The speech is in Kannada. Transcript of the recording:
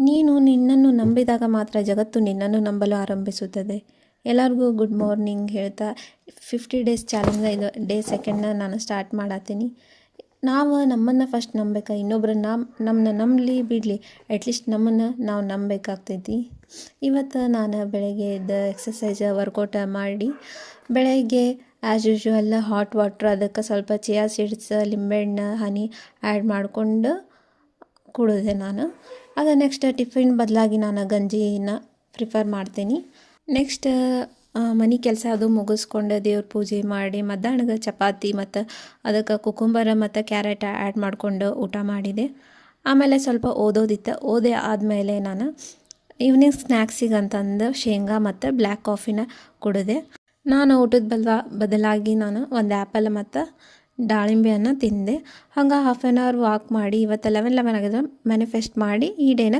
ನೀನು ನಿನ್ನನ್ನು ನಂಬಿದಾಗ ಮಾತ್ರ ಜಗತ್ತು ನಿನ್ನನ್ನು ನಂಬಲು ಆರಂಭಿಸುತ್ತದೆ. ಎಲ್ಲರಿಗೂ ಗುಡ್ ಮಾರ್ನಿಂಗ್ ಹೇಳ್ತಾ 50 ಡೇಸ್ ಚಾಲೆಂಜ್ ಇದು ಡೇ ಸೆಕೆಂಡ್ನ ನಾನು ಸ್ಟಾರ್ಟ್ ಮಾಡತ್ತೀನಿ. ನಾವು ನಮ್ಮನ್ನು ಫಸ್ಟ್ ನಂಬೇಕು, ಇನ್ನೊಬ್ರು ನಮ್ಮನ್ನ ನಂಬಲಿ ಬಿಡಲಿ, ಅಟ್ಲೀಸ್ಟ್ ನಮ್ಮನ್ನು ನಾವು ನಂಬಬೇಕಾಗ್ತೈತಿ. ಇವತ್ತು ನಾನು ಬೆಳಗ್ಗೆ ಎದ್ದು ಎಕ್ಸಸೈಜ್ ವರ್ಕೌಟ್ ಮಾಡಿ ಬೆಳಗ್ಗೆ ಆ್ಯಸ್ ಯೂಶ್ವಲ್ ಹಾಟ್ ವಾಟ್ರ್, ಅದಕ್ಕೆ ಸ್ವಲ್ಪ ಚಿಯಾ ಸೀಡ್ಸ್, ಲಿಂಬೆಹಣ್ಣು, ಹನಿ ಆ್ಯಡ್ ಮಾಡಿಕೊಂಡು ಕುಡಿದೆ ನಾನು. ಅದು ನೆಕ್ಸ್ಟ್ ಟಿಫಿನ್ ಬದಲಾಗಿ ನಾನು ಗಂಜಿನ ಪ್ರಿಫರ್ ಮಾಡ್ತೀನಿ. ನೆಕ್ಸ್ಟ್ ಮನೆ ಕೆಲಸ ಅದು ಮುಗಿಸ್ಕೊಂಡು ದೇವ್ರ ಪೂಜೆ ಮಾಡಿ ಮಧ್ಯಾಹ್ನಗೆ ಚಪಾತಿ ಮತ್ತು ಅದಕ್ಕೆ ಕುಕುಂಬರ ಮತ್ತು ಕ್ಯಾರೆಟ್ ಆ್ಯಡ್ ಮಾಡಿಕೊಂಡು ಊಟ ಮಾಡಿದೆ. ಆಮೇಲೆ ಸ್ವಲ್ಪ ಓದೇ ಆದಮೇಲೆ ನಾನು ಈವ್ನಿಂಗ್ ಸ್ನ್ಯಾಕ್ಸಿಗೆ ಅಂತಂದು ಶೇಂಗಾ ಮತ್ತು ಬ್ಲ್ಯಾಕ್ ಕಾಫಿನ ಕುಡಿದೆ. ನಾನು ಊಟದ ಬದಲಾಗಿ ನಾನು ಒಂದು ಆ್ಯಪಲ್ ಮತ್ತು ದಾಳಿಂಬೆಯನ್ನು ತಿಂದೆ. ಹಂಗೆ ಹಾಫ್ ಆನ್ ಅವರ್ ವಾಕ್ ಮಾಡಿ ಇವತ್ತು 11 ಆಗಿದ್ರೆ ಮ್ಯಾನಿಫೆಸ್ಟ್ ಮಾಡಿ ಈ ಡೇನ